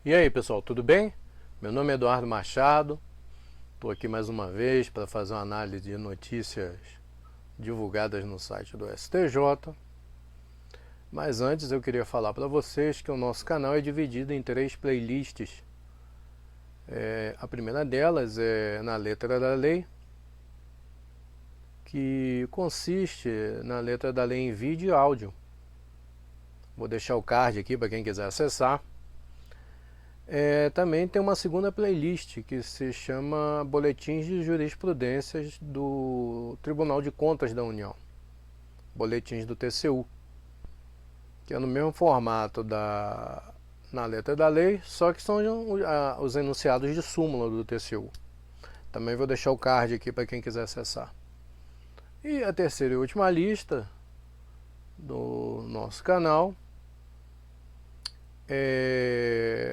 E aí pessoal, tudo bem? Meu nome é Eduardo Machado, estou aqui mais uma vez para fazer uma análise de notícias divulgadas no site do STJ. Mas antes eu queria falar para vocês que o nosso canal é dividido em 3 playlists. A primeira delas é Na Letra da Lei, que consiste na letra da lei em vídeo e áudio. Vou deixar o card aqui para quem quiser acessar. Também tem uma segunda playlist que se chama Boletins de Jurisprudências do Tribunal de Contas da União, Boletins do TCU, que é no mesmo formato na letra da lei, só que são os enunciados de súmula do TCU. Também vou deixar o card aqui para quem quiser acessar. E a terceira e última lista do nosso canal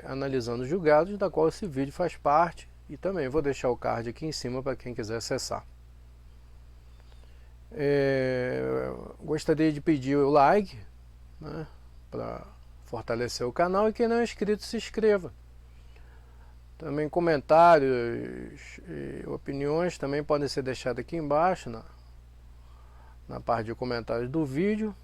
analisando os julgados, da qual esse vídeo faz parte, e também vou deixar o card aqui em cima para quem quiser acessar. Gostaria de pedir o like, né, para fortalecer o canal, e quem não é inscrito se inscreva. Também comentários e opiniões também podem ser deixados aqui embaixo na parte de comentários do vídeo.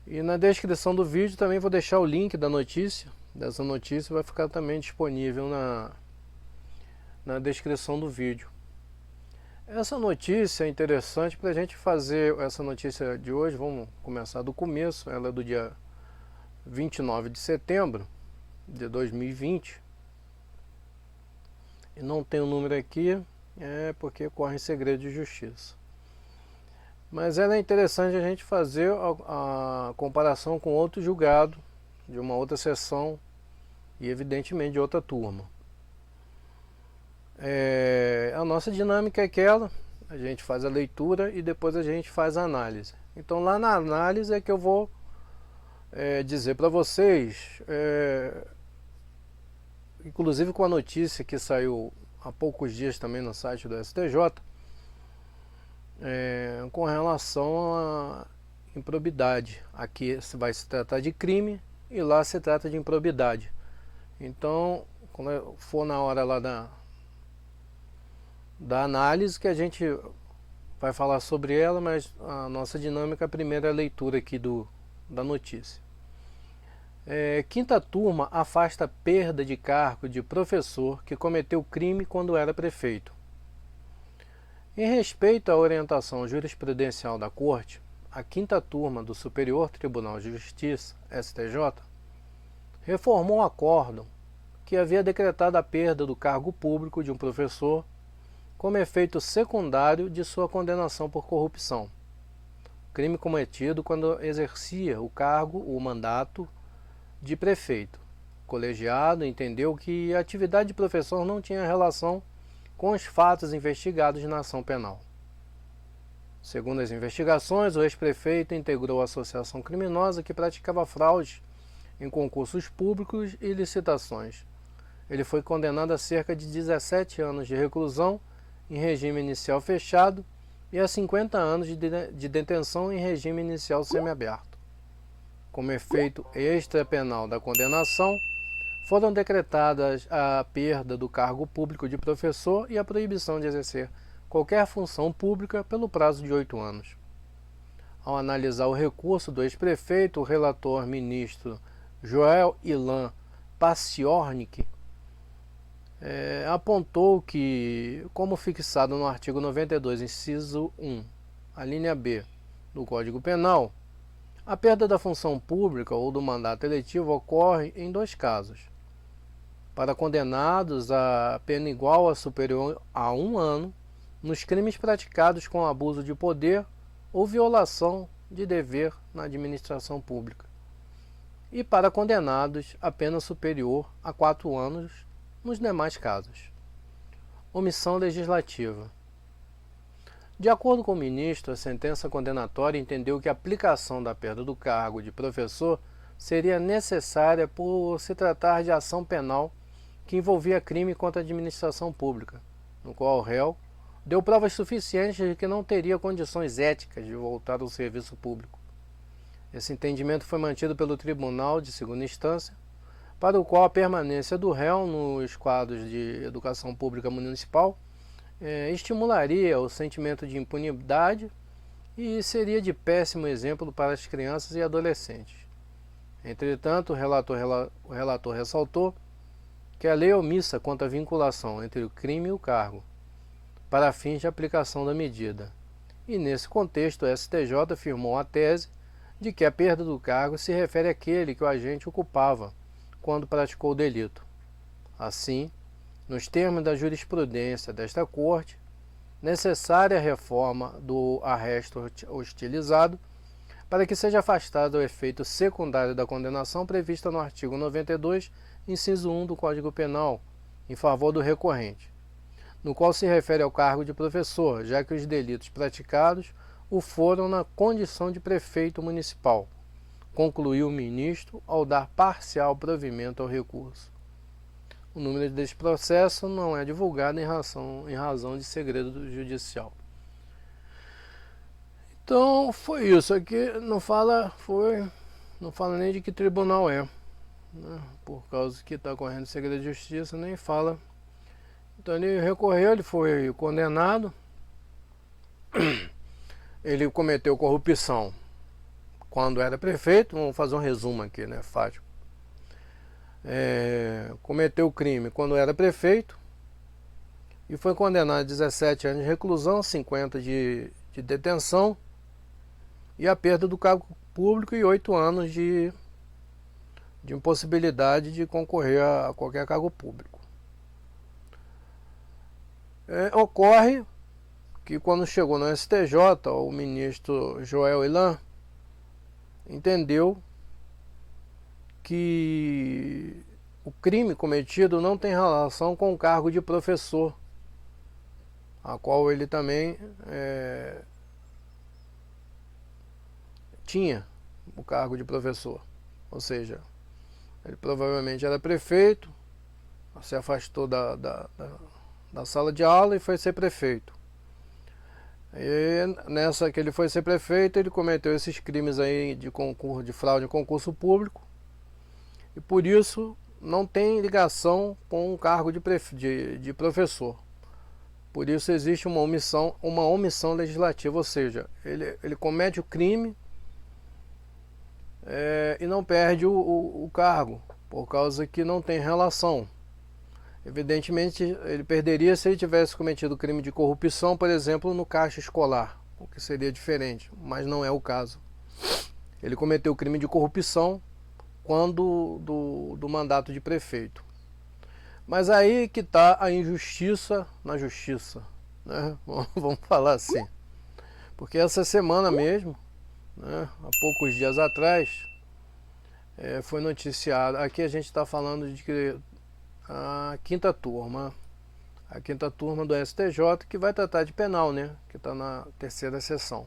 E na descrição do vídeo também vou deixar o link da notícia. Dessa notícia vai ficar também disponível na descrição do vídeo. Essa notícia é interessante para a gente fazer. Essa notícia de hoje, vamos começar do começo. Ela é do dia 29 de setembro de 2020. E não tem o número aqui, porque corre em segredo de justiça. Mas é interessante a gente fazer a comparação com outro julgado, de uma outra sessão e evidentemente de outra turma. A nossa dinâmica é aquela, a gente faz a leitura e depois a gente faz a análise. Então lá na análise é que eu vou dizer para vocês, inclusive com a notícia que saiu há poucos dias também no site do STJ, com relação à improbidade. Aqui vai se tratar de crime e lá se trata de improbidade. Então, quando for na hora lá da análise, que a gente vai falar sobre ela, mas a nossa dinâmica, a primeira é a leitura aqui da notícia. Quinta turma afasta perda de cargo de professor que cometeu crime quando era prefeito. Em respeito à orientação jurisprudencial da Corte, a quinta turma do Superior Tribunal de Justiça, STJ, reformou o acórdão que havia decretado a perda do cargo público de um professor como efeito secundário de sua condenação por corrupção, crime cometido quando exercia o cargo, o mandato de prefeito. O colegiado entendeu que a atividade de professor não tinha relação com os fatos investigados na ação penal. Segundo as investigações, o ex-prefeito integrou a associação criminosa que praticava fraude em concursos públicos e licitações. Ele foi condenado a cerca de 17 anos de reclusão em regime inicial fechado e a 50 anos de detenção em regime inicial semiaberto. Como efeito extrapenal da condenação, foram decretadas a perda do cargo público de professor e a proibição de exercer qualquer função pública pelo prazo de 8 anos. Ao analisar o recurso do ex-prefeito, o relator ministro Joel Ilan Paciornik apontou que, como fixado no artigo 92, inciso 1, a linha B do Código Penal, a perda da função pública ou do mandato eletivo ocorre em 2 casos. Para condenados a pena igual ou superior a 1 ano, nos crimes praticados com abuso de poder ou violação de dever na administração pública. E para condenados a pena superior a 4 anos, nos demais casos. Omissão legislativa. De acordo com o ministro, a sentença condenatória entendeu que a aplicação da perda do cargo de professor seria necessária por se tratar de ação penal que envolvia crime contra a administração pública, no qual o réu deu provas suficientes de que não teria condições éticas de voltar ao serviço público. Esse entendimento foi mantido pelo Tribunal de Segunda Instância para o qual a permanência do réu nos quadros de educação pública municipal estimularia o sentimento de impunidade e seria de péssimo exemplo para as crianças e adolescentes. Entretanto, o relator ressaltou que a lei é omissa quanto à vinculação entre o crime e o cargo, para fins de aplicação da medida. E nesse contexto, o STJ afirmou a tese de que a perda do cargo se refere àquele que o agente ocupava quando praticou o delito. Assim, nos termos da jurisprudência desta Corte, necessária a reforma do arresto hostilizado para que seja afastado o efeito secundário da condenação prevista no artigo 92, inciso 1 do Código Penal, em favor do recorrente, no qual se refere ao cargo de professor, já que os delitos praticados o foram na condição de prefeito municipal, concluiu o ministro ao dar parcial provimento ao recurso. O número deste processo não é divulgado em razão de segredo judicial. Então foi isso. Aqui não fala nem de que tribunal é, né? Por causa que está correndo segredo de justiça, nem fala. Então ele recorreu, ele foi condenado. Ele cometeu corrupção quando era prefeito. Vamos fazer um resumo aqui, né, Fátima? Cometeu crime quando era prefeito e foi condenado a 17 anos de reclusão, 50 de detenção e a perda do cargo público e 8 anos de impossibilidade de concorrer a qualquer cargo público. Ocorre que quando chegou no STJ, o ministro Joel Ilan entendeu que o crime cometido não tem relação com o cargo de professor, a qual ele também tinha o cargo de professor. Ou seja, ele provavelmente era prefeito, se afastou da sala de aula e foi ser prefeito. E nessa que ele foi ser prefeito, ele cometeu esses crimes aí de fraude em concurso público, e por isso não tem ligação com o cargo de professor. Por isso existe uma omissão legislativa, ou seja, ele comete o crime e não perde o cargo, por causa que não tem relação. Evidentemente, ele perderia se ele tivesse cometido crime de corrupção, por exemplo, no caixa escolar, o que seria diferente, mas não é o caso. Ele cometeu crime de corrupção quando do mandato de prefeito. Mas aí que está a injustiça na justiça, né? Vamos falar assim. Porque essa semana mesmo, né, há poucos dias atrás, foi noticiado. Aqui a gente está falando de que a quinta turma do STJ, que vai tratar de penal, né, que está na terceira sessão.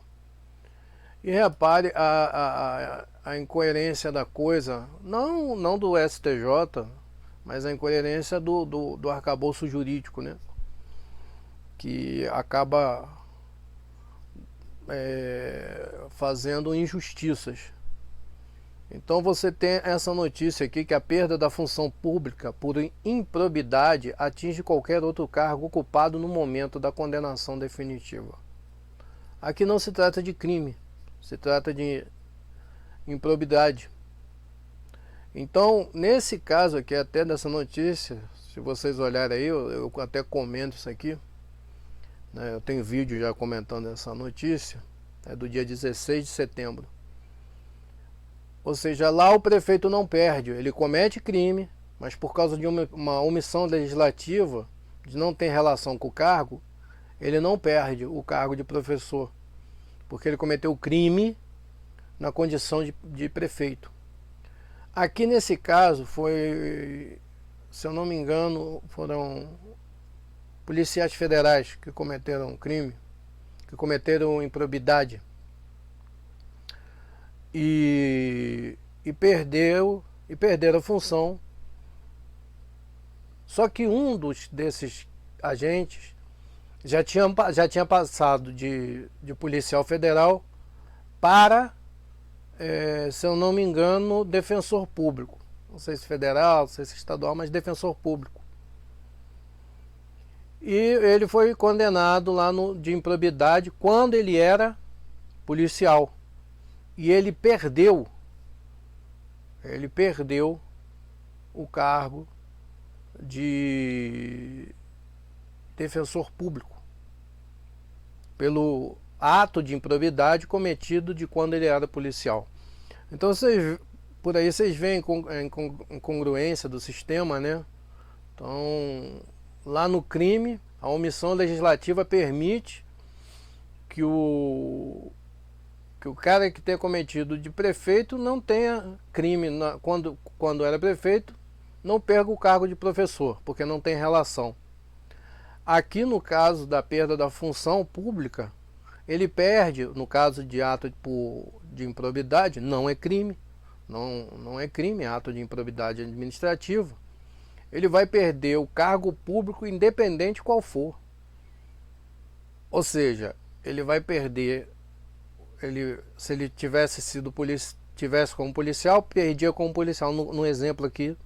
E repare a incoerência da coisa, não do STJ, mas a incoerência do arcabouço jurídico, né, que acaba fazendo injustiças. Então você tem essa notícia aqui, que a perda da função pública por improbidade atinge qualquer outro cargo ocupado no momento da condenação definitiva. Aqui não se trata de crime, se trata de improbidade. Então, nesse caso aqui, até dessa notícia, se vocês olharem aí, eu até comento isso aqui, né, eu tenho vídeo já comentando essa notícia, é do dia 16 de setembro. Ou seja, lá o prefeito não perde, ele comete crime, mas por causa de uma omissão legislativa, de não ter relação com o cargo, ele não perde o cargo de professor, porque ele cometeu crime na condição de prefeito. Aqui nesse caso foi, se eu não me engano, foram policiais federais que cometeram crime, que cometeram improbidade. E perderam a função. Só que um desses agentes já tinha passado de policial federal para, se eu não me engano, defensor público. não sei se federal, não sei se estadual, mas defensor público. E ele foi condenado lá de improbidade quando ele era policial. E ele perdeu o cargo de defensor público pelo ato de improbidade cometido de quando ele era policial. Então por aí vocês veem a incongruência do sistema, né? Então, lá no crime, a omissão legislativa permite que o cara que tenha cometido de prefeito não tenha crime, quando era prefeito, não perca o cargo de professor, porque não tem relação. Aqui no caso da perda da função pública, ele perde, no caso de ato de improbidade, não é crime, não é crime, é ato de improbidade administrativa, ele vai perder o cargo público independente qual for. Ou seja, ele vai perder, se ele tivesse como policial, perdia como policial, no exemplo aqui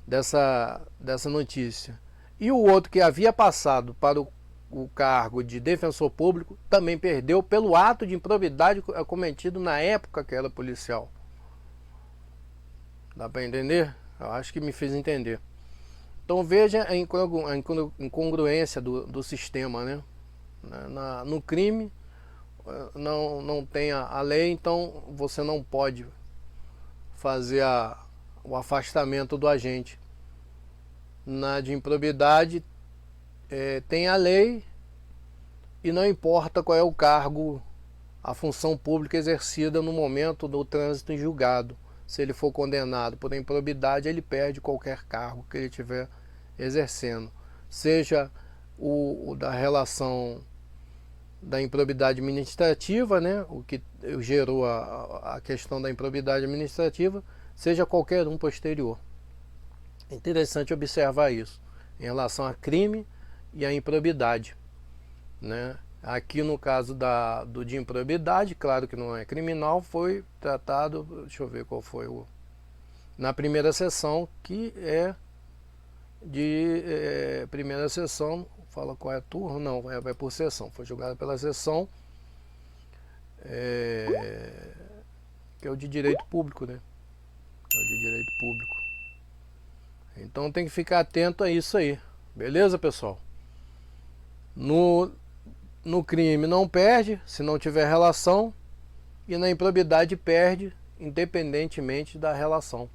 dessa notícia. E o outro que havia passado para o cargo de defensor público também perdeu pelo ato de improbidade cometido na época que era policial. Dá para entender? Eu acho que me fez entender. Então veja a incongruência do sistema, né? No crime não tem a lei, então você não pode fazer o afastamento do agente. Na de improbidade tem a lei e não importa qual é o cargo, a função pública exercida no momento do trânsito em julgado. Se ele for condenado por improbidade, ele perde qualquer cargo que ele estiver exercendo. Seja o da relação da improbidade administrativa, né, o que gerou a questão da improbidade administrativa, seja qualquer um posterior. É interessante observar isso em relação a crime e a improbidade, né? Aqui no caso de improbidade, claro que não é criminal, foi tratado, deixa eu ver qual foi na primeira sessão, que é de primeira sessão, fala qual é a turma, não, vai por sessão, foi julgado pela sessão, que é o de direito público, né? É o de direito público. Então tem que ficar atento a isso aí, beleza, pessoal? No crime não perde se não tiver relação, e na improbidade perde independentemente da relação.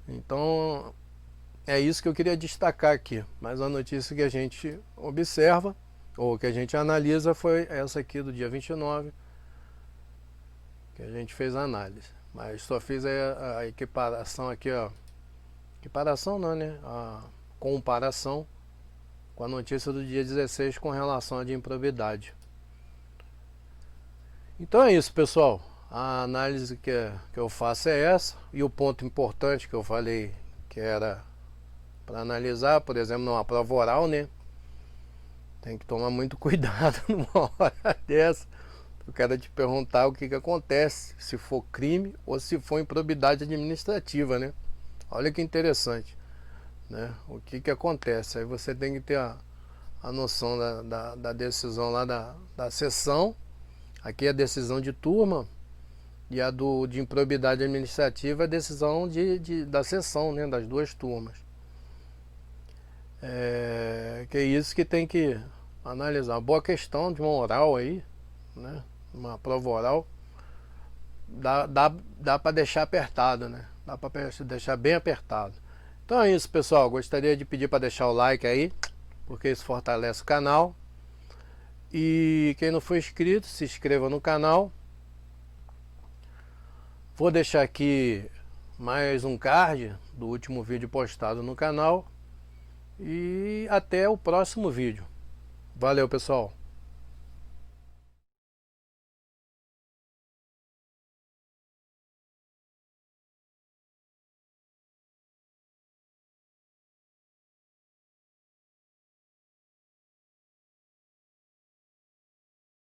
Então é isso que eu queria destacar aqui. Mas a notícia que a gente observa, ou que a gente analisa, foi essa aqui do dia 29, que a gente fez a análise. Mas só fiz a equiparação aqui, ó. Equiparação não, né? A comparação com a notícia do dia 16 com relação à de improbidade. Então é isso, pessoal. A análise que eu faço é essa. E o ponto importante que eu falei que era para analisar, por exemplo, numa prova oral, né? Tem que tomar muito cuidado numa hora dessa. Eu quero te perguntar o que acontece se for crime ou se for improbidade administrativa, né? Olha que interessante, né? O que acontece? Aí você tem que ter a noção da decisão lá da sessão. Aqui é a decisão de turma, e a de improbidade administrativa é a decisão da sessão, né? Das duas turmas. Que é isso que tem que analisar. Uma boa questão de uma oral aí, né? Uma prova oral, dá para deixar apertado, né? Dá para deixar bem apertado. Então é isso, pessoal. Gostaria de pedir para deixar o like aí, porque isso fortalece o canal. E quem não for inscrito, se inscreva no canal. Vou deixar aqui mais um card do último vídeo postado no canal. E até o próximo vídeo. Valeu, pessoal.